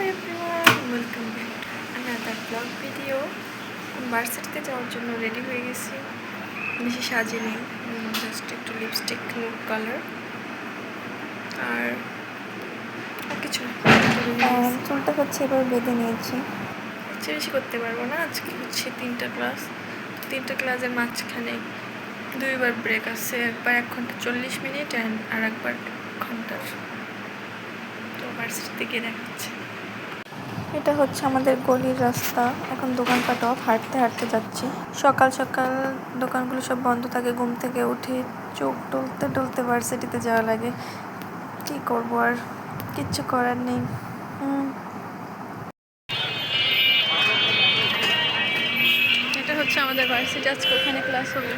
everyone, welcome back to another vlog video. ভার্সিটিতে যাওয়ার জন্য রেডি হয়ে গেছি। বেশি সাজিনি, জাস্ট একটু লিপস্টিক নুড কালার আর কিছু না। চুলটা হচ্ছে এবার বেঁধে নিয়েছি। বেশি করতে পারবো না, আজকে হচ্ছে তিনটা ক্লাসের মাঝখানে দুইবার ব্রেক আছে, একবার 1 ঘন্টা 40 মিনিট আর একবার 1 ঘন্টার। তো ভার্সিটিতে গিয়ে দেখাচ্ছে। এটা হচ্ছে আমাদের গলির রাস্তা। এখন দোকানপাট অফ, হাঁটতে হাঁটতে যাচ্ছি। সকাল সকাল দোকানগুলো সব বন্ধ থাকে। ঘুম থেকে উঠে চোখ টলতে টলতে ভার্সিটিতে যাওয়া লাগে। কি করবো আর, কিচ্ছু করার নেই। এটা হচ্ছে আমাদের ভার্সিটি, আজকে ওখানে ক্লাস হবে।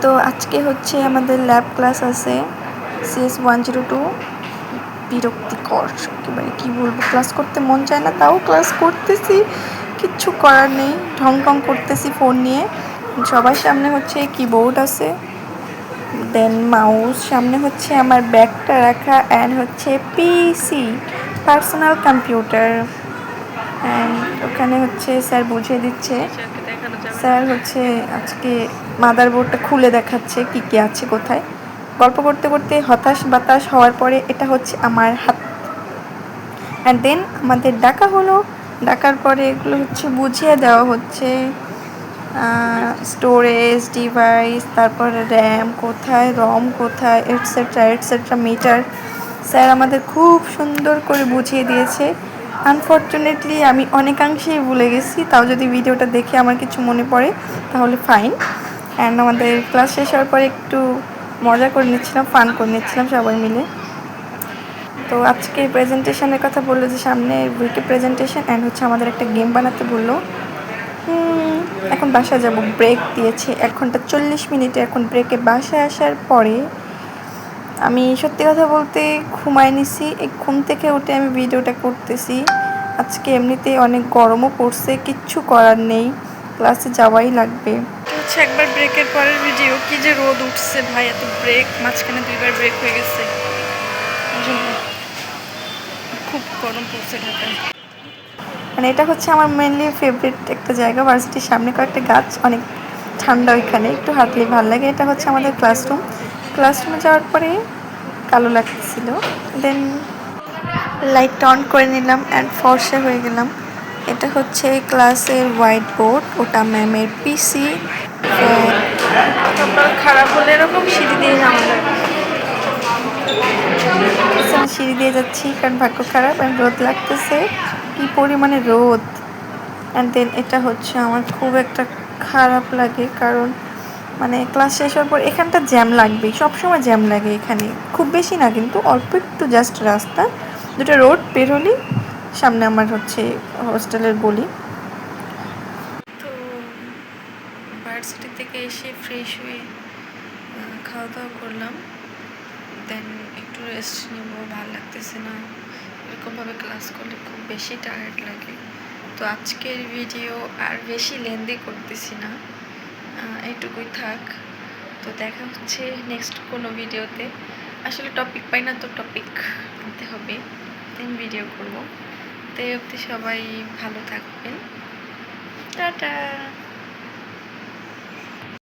তো আজকে হচ্ছে আমাদের ল্যাব ক্লাস আছে, CS 102। বিরক্তিকর, একেবারে কি বলবো, ক্লাস করতে মন চায় না, তাও ক্লাস করতেছি, কিচ্ছু করার নেই। ঢং ঢং করতেছি ফোন নিয়ে। সবার সামনে হচ্ছে কিবোর্ড আছে, দেন মাউস, সামনে হচ্ছে আমার ব্যাগটা রাখা, অ্যান্ড হচ্ছে পিসি, পার্সোনাল কম্পিউটার। অ্যান্ড ওখানে হচ্ছে স্যার বুঝিয়ে দিচ্ছে। স্যার হচ্ছে আজকে মাদারবোর্ডটা খুলে দেখাচ্ছে কি কি আছে কোথায়। গল্প করতে করতে হতাশ বাতাস হওয়ার পরে এটা হচ্ছে আমার হাত। অ্যান্ড দেন আমাদের ডাকা হলো। ডাকার পরে এগুলো হচ্ছে বুঝিয়ে দেওয়া হচ্ছে, স্টোরেজ ডিভাইস, তারপরে র্যাম কোথায়, রম কোথায়, এটসেট্রা এটসেট্রা, মিটার। স্যার আমাদের খুব সুন্দর করে বুঝিয়ে দিয়েছে। আনফর্চুনেটলি আমি অনেকাংশেই ভুলে গেছি, তাও যদি ভিডিওটা দেখে আমার কিছু মনে পড়ে তাহলে ফাইন। অ্যান্ড আমাদের ক্লাস শেষ হওয়ার পরে একটু মজা করে নিচ্ছিলাম, ফান করে নিচ্ছিলাম সবাই মিলে। তো আজকে প্রেজেন্টেশনের কথা বললো যে সামনে উইকে প্রেজেন্টেশন, অ্যান্ড হচ্ছে আমাদের একটা গেম বানাতে বললো। এখন বাসায় যাব, ব্রেক দিয়েছে 1 ঘন্টা 40 মিনিটে। এখন ব্রেকে বাসায় আসার পরে আমি সত্যি কথা বলতে ঘুমায় নিছি। এই ঘুম থেকে উঠে আমি ভিডিওটা করতেছি। আজকে এমনিতে অনেক গরমও পড়ছে, কিচ্ছু করার নেই, ক্লাসে যাওয়াই লাগবে। হচ্ছে একবার ব্রেকের পরের ভিডিও, কি যে রোদ উঠছে ভাই, এত ব্রেক, মাঝখানে 2বার ব্রেক হয়ে গেছে, খুব গরম পড়ছে ঢাকায়। মানে এটা হচ্ছে আমার মেনলি ফেভারিট একটা জায়গা, ভার্সিটির সামনে কয়েকটা গাছ, অনেক ঠান্ডা, ওইখানে একটু হাঁটলে ভালো লাগে। এটা হচ্ছে আমাদের ক্লাসরুমে যাওয়ার পরে কালো লাগতেছিল, দেন লাইটটা অন করে নিলাম অ্যান্ড ফর্সা হয়ে গেলাম। এটা হচ্ছে ক্লাসের হোয়াইট বোর্ড, ওটা ম্যামের পিসি। খারাপ হলে এরকম সিঁড়ি দিয়ে নামা লাগে। আমি সিঁড়ি দিয়ে যাচ্ছি কারণ ভাগ্য খারাপ, অ্যান্ড রোদ লাগতেছে, কি পরিমাণে রোদ। অ্যান্ড দেন এটা হচ্ছে আমার খুব একটা খারাপ লাগে, কারণ মানে ক্লাস শেষ হওয়ার পর এখানটা জ্যাম লাগবেই, সবসময় জ্যাম লাগে এখানে। খুব বেশি না কিন্তু, অল্প একটু জাস্ট রাস্তা, 2টা রোড বের হলেই সামনে আমার হচ্ছে হোস্টেলের গলি। তো ভার্সিটি থেকে এসে ফ্রেশ হয়ে খাওয়া দাওয়া করলাম, দেন একটু রেস্ট নেব, ভালো লাগতেছে না, এরকমভাবে ক্লাস করলে খুব বেশি টায়ার্ড লাগে। তো আজকের ভিডিও আর বেশি লেন্দি করতেছি না, এইটুকুই থাক। তো দেখা হচ্ছে নেক্সট কোনো ভিডিওতে। আসলে টপিক পাই না, তো টপিক আনতে হবে, দেন ভিডিও করব। তো এই অবধি সবাই ভালো থাকবেন, টাটা।